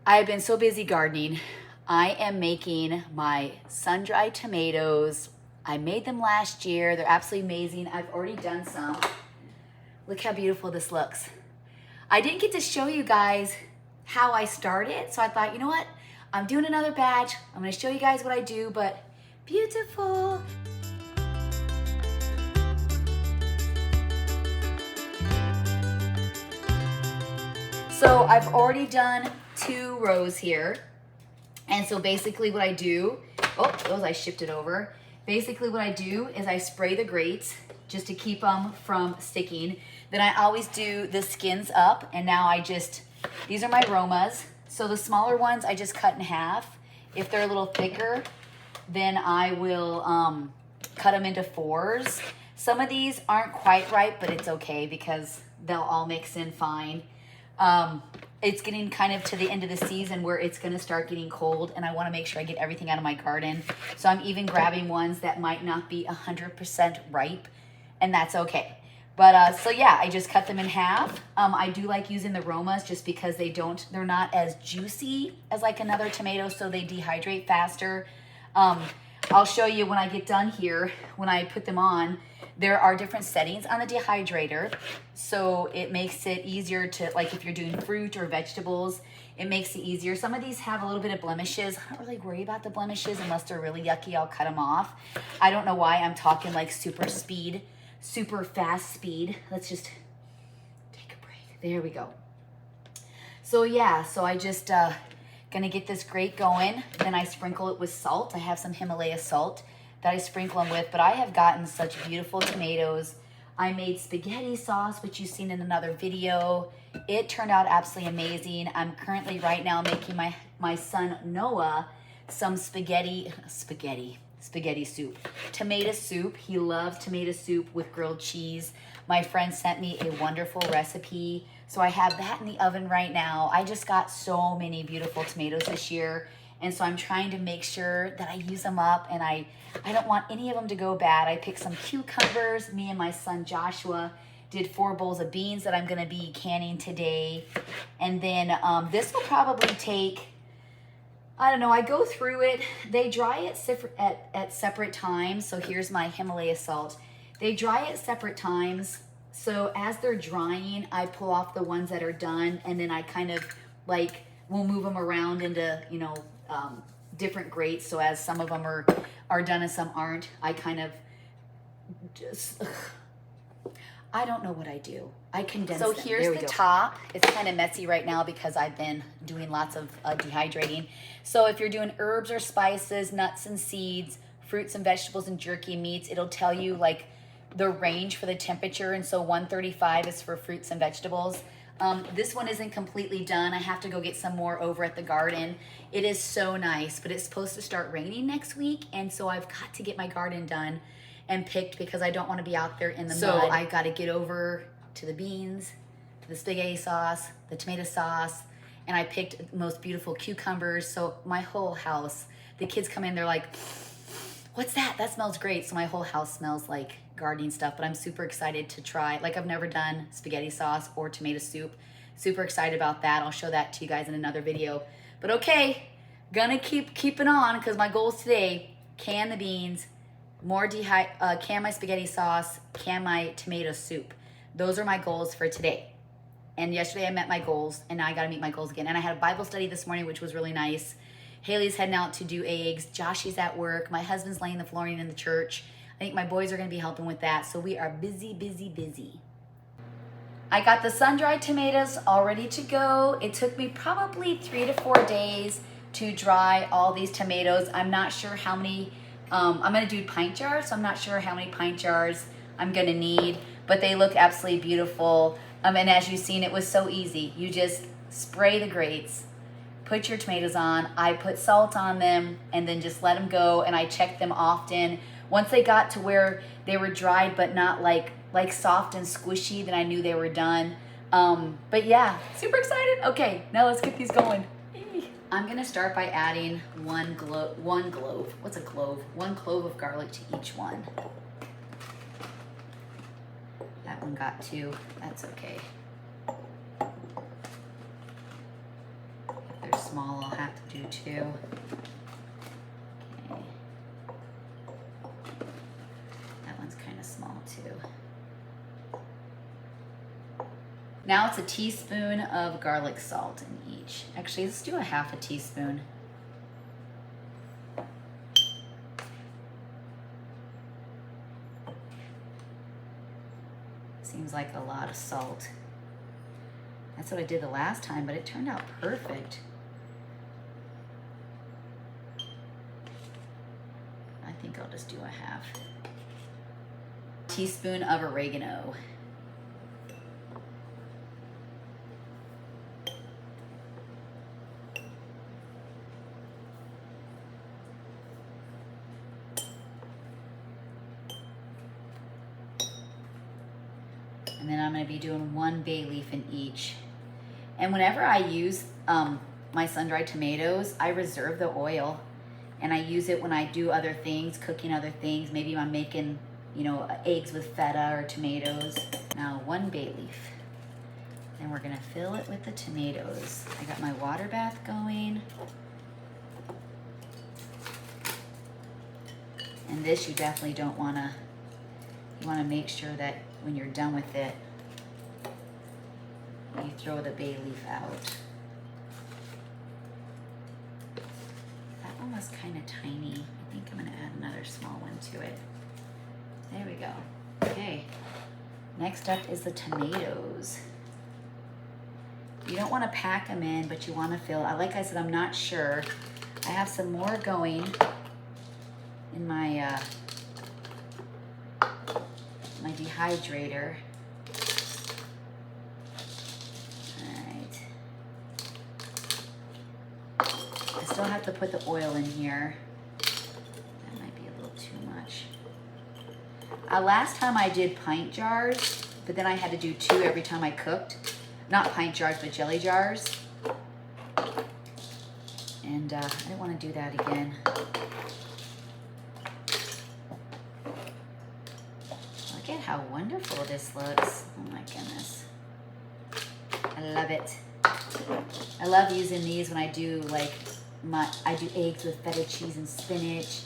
I've been so busy gardening. I am making my sun-dried tomatoes. I made them last year. They're absolutely amazing. I've already done some. Look how beautiful this looks. I didn't get to show you guys how I started, so I thought, you know what? I'm doing another batch. I'm gonna show you guys what I do, but beautiful. So I've already done 2 rows here. And so basically what I do, those I shifted over. Basically what I do is I spray the grates just to keep them from sticking. Then I always do the skins up, and now these are my Romas. So the smaller ones I just cut in half. If they're a little thicker, then I will cut them into 4s. Some of these aren't quite ripe, but it's okay because they'll all mix in fine. It's getting kind of to the end of the season where it's going to start getting cold, and I want to make sure I get everything out of my garden. So I'm even grabbing ones that might not be 100% ripe, and that's okay. But so yeah, I just cut them in half. I do like using the Romas just because they're not as juicy as like another tomato, so they dehydrate faster. I'll show you when I get done here, when I put them on. There are different settings on the dehydrator, so it makes it easier to, like if you're doing fruit or vegetables, it makes it easier. Some of these have a little bit of blemishes. I don't really worry about the blemishes unless they're really yucky. I'll cut them off. I don't know why I'm talking like super fast speed. Let's just take a break. There we go. So yeah, so I just gonna get this grate going. Then I sprinkle it with salt. I have some Himalaya salt that I sprinkle them with, but I have gotten such beautiful tomatoes. I made spaghetti sauce, which you've seen in another video. It turned out absolutely amazing. I'm currently right now making my son Noah some spaghetti soup. Tomato soup. He loves tomato soup with grilled cheese. My friend sent me a wonderful recipe, so I have that in the oven right now. I just got so many beautiful tomatoes this year, and so I'm trying to make sure that I use them up, and I don't want any of them to go bad. I picked some cucumbers. Me and my son Joshua did 4 bowls of beans that I'm gonna be canning today. And then this will probably take, I don't know, I go through it. They dry it at separate times. So here's my Himalaya salt. They dry at separate times. So as they're drying, I pull off the ones that are done, and then I kind of like, we'll move them around into, different grates. So as some of them are done and some aren't, I kind of just, I don't know what I do. I condense them. So here's the top. It's kind of messy right now because I've been doing lots of dehydrating. So if you're doing herbs or spices, nuts and seeds, fruits and vegetables and jerky meats, it'll tell you like the range for the temperature. And so 135 is for fruits and vegetables. This one isn't completely done. I have to go get some more over at the garden. It is so nice, but it's supposed to start raining next week, and so I've got to get my garden done and picked because I don't want to be out there in the mud. So I got to get over to the beans, to the spaghetti sauce, the tomato sauce, and I picked the most beautiful cucumbers. So my whole house, the kids come in, they're like, what's that? That smells great. So my whole house smells like gardening stuff, but I'm super excited to try. Like, I've never done spaghetti sauce or tomato soup. Super excited about that. I'll show that to you guys in another video. But okay, gonna keep it on because my goals today, can the beans, can my spaghetti sauce, can my tomato soup. Those are my goals for today. And yesterday I met my goals, and now I gotta meet my goals again. And I had a Bible study this morning, which was really nice. Haley's heading out to do eggs. Joshy's at work. My husband's laying the flooring in the church. I think my boys are going to be helping with that. So we are busy, busy, busy. I got the sun-dried tomatoes all ready to go. It took me probably 3 to 4 days to dry all these tomatoes. I'm not sure how many, I'm going to do pint jars, so I'm not sure how many pint jars I'm going to need, but they look absolutely beautiful. And as you've seen, it was so easy. You just spray the grates, put your tomatoes on. I put salt on them and then just let them go, and I checked them often. Once they got to where they were dried but not like soft and squishy, then I knew they were done. But yeah, super excited. Okay, now let's get these going. I'm gonna start by adding one clove. What's a clove? 1 clove of garlic to each one. That one got 2. That's okay. There's small, I'll have to do 2. Okay. That one's kind of small too. Now it's a teaspoon of garlic salt in each. Actually, let's do a half a teaspoon. Seems like a lot of salt. That's what I did the last time, but it turned out perfect. I think I'll just do a half. Teaspoon of oregano. And then I'm going to be doing 1 bay leaf in each. And whenever I use my sun-dried tomatoes, I reserve the oil. And I use it when I do other things, cooking other things. Maybe I'm making, you know, eggs with feta or tomatoes. Now 1 bay leaf. Then we're going to fill it with the tomatoes. I got my water bath going. And this you definitely don't want to, you want to make sure that when you're done with it, you throw the bay leaf out. That one was kind of tiny. I think I'm going to add another small one to it. There we go. Okay. Next up is the tomatoes. You don't want to pack them in, but you want to fill. Like I said, I'm not sure. I have some more going in my my dehydrator. Alright. I still have to put the oil in here. That might be a little too much. Last time I did pint jars, but then I had to do 2 every time I cooked. Not pint jars, but jelly jars. And I didn't want to do that again. Look at how wonderful this looks. Oh my goodness. I love it. I love using these when I do I do eggs with feta cheese and spinach.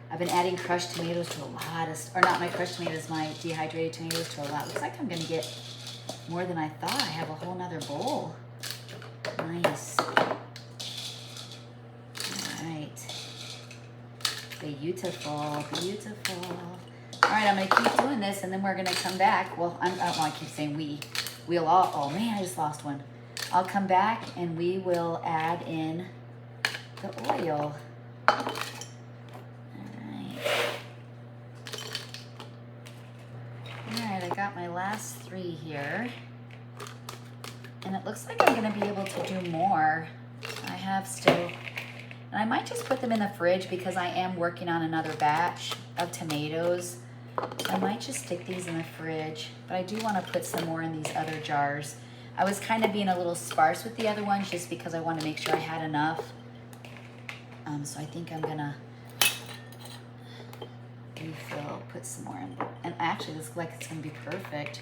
I've been adding crushed tomatoes to a lot of, or not my crushed tomatoes, my dehydrated tomatoes to a lot. Looks like I'm gonna get more than I thought. I have a whole nother bowl. Nice. All right. Beautiful, beautiful. All right, I'm gonna keep doing this and then we're gonna come back. Well, I keep saying we. We'll all, oh man, I just lost one. I'll come back and we will add in the oil. Alright, I got my last 3 here. And it looks like I'm gonna be able to do more. I have still, and I might just put them in the fridge because I am working on another batch of tomatoes. So I might just stick these in the fridge, but I do want to put some more in these other jars. I was kind of being a little sparse with the other ones just because I want to make sure I had enough. So I think I'm gonna refill, put some more in. And actually this looks like it's gonna be perfect.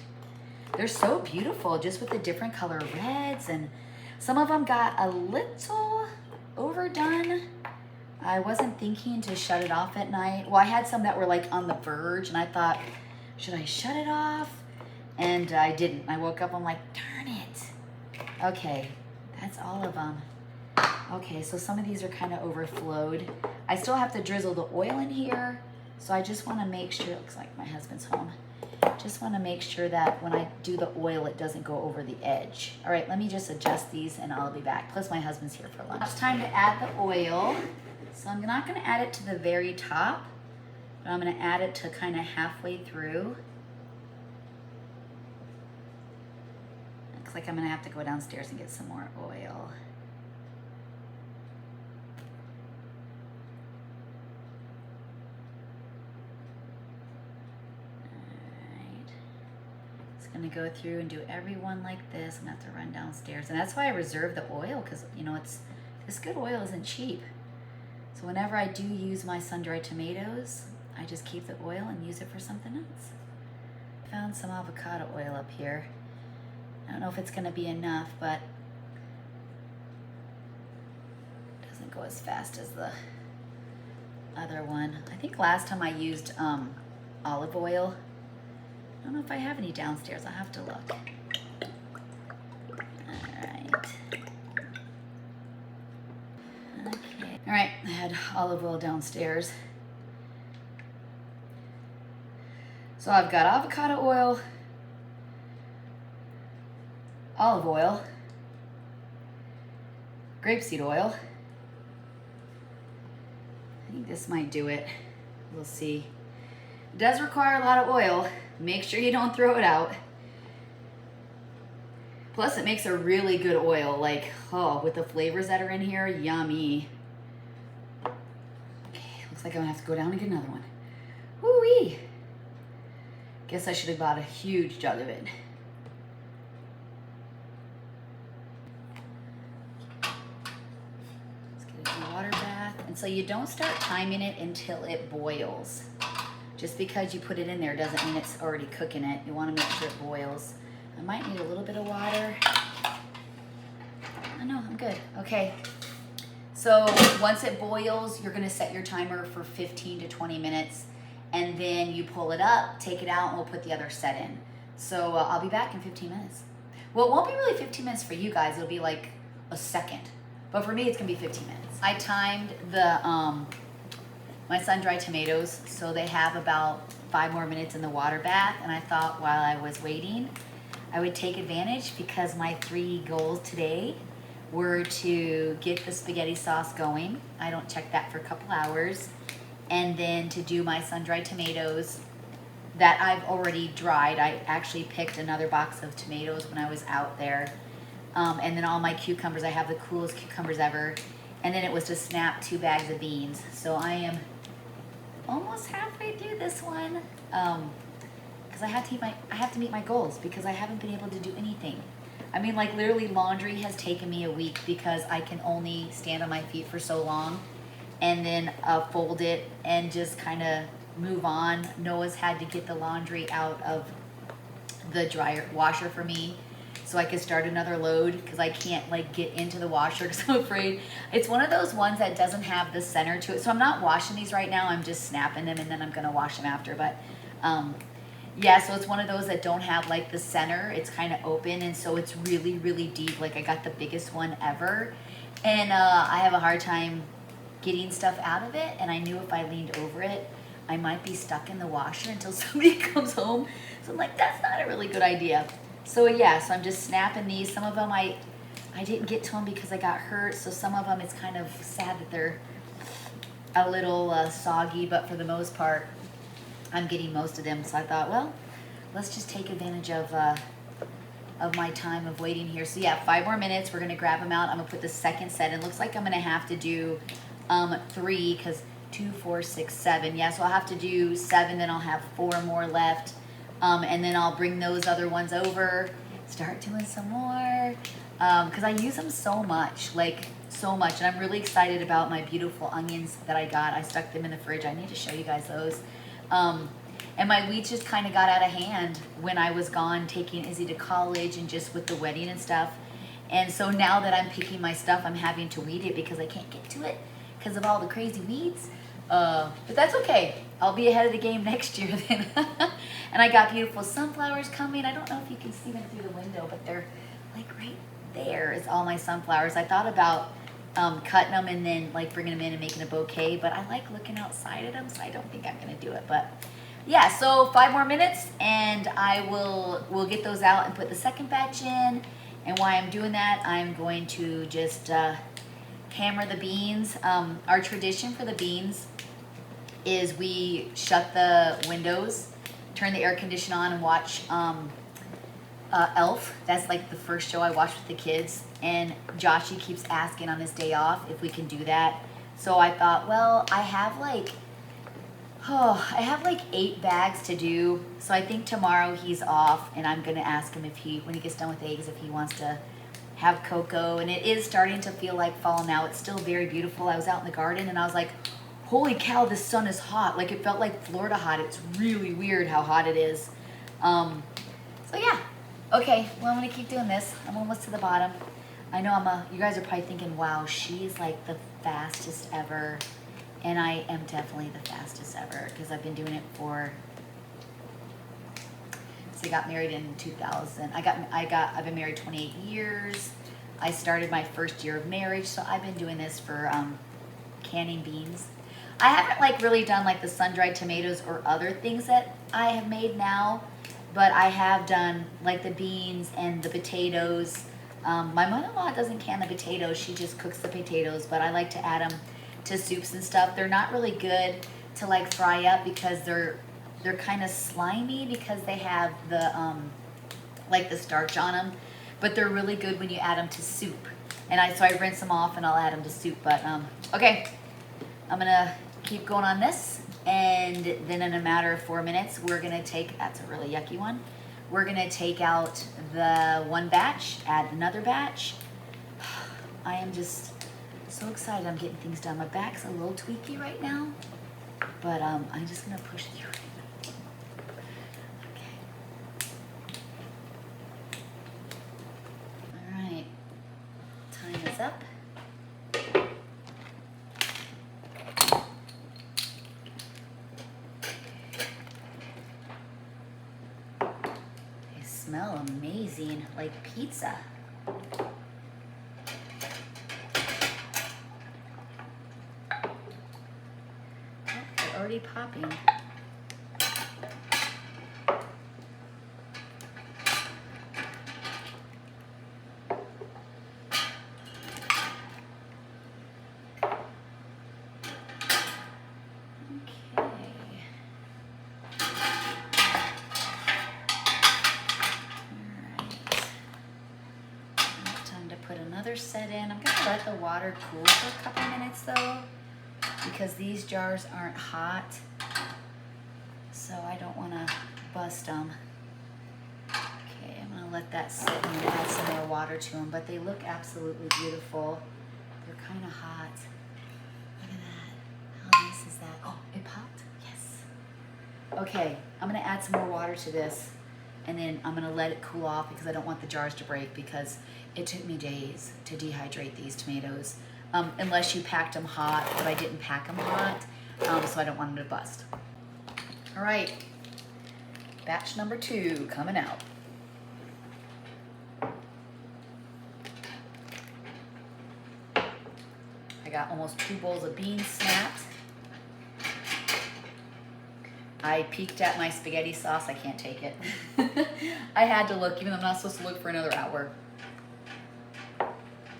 They're so beautiful just with the different color reds, and some of them got a little overdone. I wasn't thinking to shut it off at night. Well, I had some that were like on the verge and I thought, should I shut it off? And I didn't. I woke up, I'm like, darn it. Okay, that's all of them. Okay, so some of these are kind of overflowed. I still have to drizzle the oil in here. So I just want to make sure, it looks like my husband's home. Just want to make sure that when I do the oil, it doesn't go over the edge. All right, let me just adjust these and I'll be back. Plus my husband's here for lunch. It's time to add the oil. So I'm not going to add it to the very top, but I'm going to add it to kind of halfway through. Looks like I'm going to have to go downstairs and get some more oil. Going to go through and do every one like this. I'm going to have to run downstairs. And that's why I reserve the oil, because, you know, this good oil isn't cheap. So whenever I do use my sun-dried tomatoes, I just keep the oil and use it for something else. I found some avocado oil up here. I don't know if it's going to be enough, but go as fast as the other one. I think last time I used olive oil. I don't know if I have any downstairs. I'll have to look. All right, I had olive oil downstairs. So I've got avocado oil, olive oil, grapeseed oil. I think this might do it. We'll see. It does require a lot of oil. Make sure you don't throw it out. Plus it makes a really good oil, like, oh, with the flavors that are in here, yummy. Okay, looks like I'm gonna have to go down and get another one. Woo-wee. Guess I should have bought a huge jug of it. Let's get it in the water bath. And so you don't start timing it until it boils. Just because you put it in there doesn't mean it's already cooking it. You want to make sure it boils. I might need a little bit of water. Oh no, I'm good. Okay. So once it boils, you're gonna set your timer for 15 to 20 minutes, and then you pull it up, take it out, and we'll put the other set in. So I'll be back in 15 minutes. Well, it won't be really 15 minutes for you guys. It'll be like a second. But for me, it's gonna be 15 minutes. I timed the my sun-dried tomatoes, so they have about 5 more minutes in the water bath, and I thought while I was waiting, I would take advantage because my 3 goals today were to get the spaghetti sauce going. I don't check that for a couple hours. And then to do my sun-dried tomatoes that I've already dried. I actually picked another box of tomatoes when I was out there. And then all my cucumbers, I have the coolest cucumbers ever. And then it was to snap 2 bags of beans. So I am almost halfway through this one. Because I have to meet my goals because I haven't been able to do anything. I mean, like literally laundry has taken me a week because I can only stand on my feet for so long and then fold it and just kind of move on. Noah's had to get the laundry out of the washer for me so I could start another load because I can't like get into the washer because I'm afraid. It's one of those ones that doesn't have the center to it. So I'm not washing these right now. I'm just snapping them and then I'm going to wash them after. But yeah, so it's one of those that don't have like the center. It's kind of open, and so it's really, really deep. Like I got the biggest one ever, and I have a hard time getting stuff out of it. And I knew if I leaned over it, I might be stuck in the washer until somebody comes home. So I'm like, that's not a really good idea. So yeah, so I'm just snapping these. Some of them I didn't get to them because I got hurt. So some of them it's kind of sad that they're a little soggy, but for the most part, I'm getting most of them. So I thought, well, let's just take advantage of my time of waiting here. So yeah, 5 more minutes. We're gonna grab them out. I'm gonna put the second set in. Looks like I'm gonna have to do 3 because 2, 4, 6, 7. Yeah, so I'll have to do 7, then I'll have 4 more left. And then I'll bring those other ones over, start doing some more. Because I use them so much, like so much. And I'm really excited about my beautiful onions that I got. I stuck them in the fridge. I need to show you guys those. And my weeds just kind of got out of hand when I was gone taking Izzy to college and just with the wedding and stuff. And so now that I'm picking my stuff, I'm having to weed it because I can't get to it because of all the crazy weeds. But that's okay. I'll be ahead of the game next year then. And I got beautiful sunflowers coming. I don't know if you can see them through the window, but they're like right there is all my sunflowers. I thought about cutting them and then like bringing them in and making a bouquet, but I like looking outside at them, so I don't think I'm gonna do it. But yeah, so 5 more minutes and we'll get those out and put the second batch in. And while I'm doing that, I'm going to just hammer the beans. Our tradition for the beans is we shut the windows, turn the air conditioner on, and watch Elf. That's like the first show I watch with the kids. And Joshy keeps asking on his day off if we can do that. So I thought, well, I have like 8 bags to do. So I think tomorrow he's off, and I'm gonna ask him if when he gets done with eggs, if he wants to have cocoa. And it is starting to feel like fall now. It's still very beautiful. I was out in the garden and I was like, holy cow, the sun is hot. Like it felt like Florida hot. It's really weird how hot it is. So yeah, okay, well I'm gonna keep doing this. I'm almost to the bottom. I know you guys are probably thinking, wow, she's like the fastest ever. And I am definitely the fastest ever because I've been doing it for, so I got married in 2000. I've been married 28 years. I started my first year of marriage, so I've been doing this for canning beans. I haven't like really done like the sun-dried tomatoes or other things that I have made now, but I have done like the beans and the potatoes. My mother-in-law doesn't can the potatoes, she just cooks the potatoes, but I like to add them to soups and stuff. They're not really good to like fry up because they're kind of slimy because they have the like the starch on them, but they're really good when you add them to soup. And so I rinse them off and I'll add them to soup. But okay, I'm gonna keep going on this, and then in a matter of 4 minutes we're gonna take, that's a really yucky one, we're gonna take out the one batch, add another batch. I am just so excited I'm getting things done. My back's a little tweaky right now, but I'm just gonna push through it. Up. They smell amazing, like pizza. Oh, they're already popping. Another set in. I'm gonna let the water cool for a couple minutes though, because these jars aren't hot, so I don't want to bust them. Okay, I'm gonna let that sit and add some more water to them, but they look absolutely beautiful. They're kind of hot. Look at that. How nice is that? Oh, it popped? Yes. Okay, I'm gonna add some more water to this, and then I'm gonna let it cool off because I don't want the jars to break, because it took me days to dehydrate these tomatoes, unless you packed them hot, but I didn't pack them hot, so I don't want them to bust. All right, batch number 2 coming out. I got almost 2 bowls of beans snapped. I peeked at my spaghetti sauce, I can't take it. I had to look, even though I'm not supposed to look for another hour.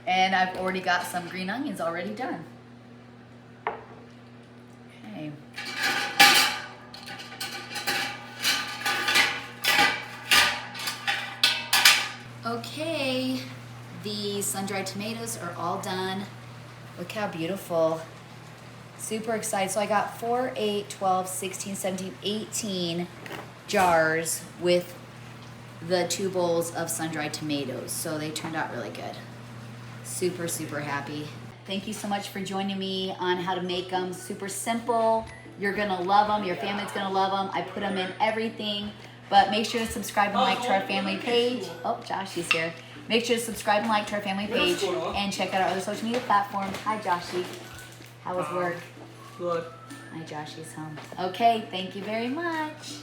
And I've already got some green onions already done. Okay. Okay, the sun-dried tomatoes are all done. Look how beautiful. Super excited. So I got 4, 8, 12, 16, 17, 18 jars with the 2 bowls of sun-dried tomatoes. So they turned out really good. Super, super happy. Thank you so much for joining me on how to make them. Super simple. You're gonna love them. Your family's gonna love them. I put them in everything. But make sure to subscribe and like to our family page. Oh, Josh is here. Make sure to subscribe and like to our family page and check out our other social media platforms. Hi, Joshy. How was work? Good. Hi, Joshy's home. Okay, thank you very much.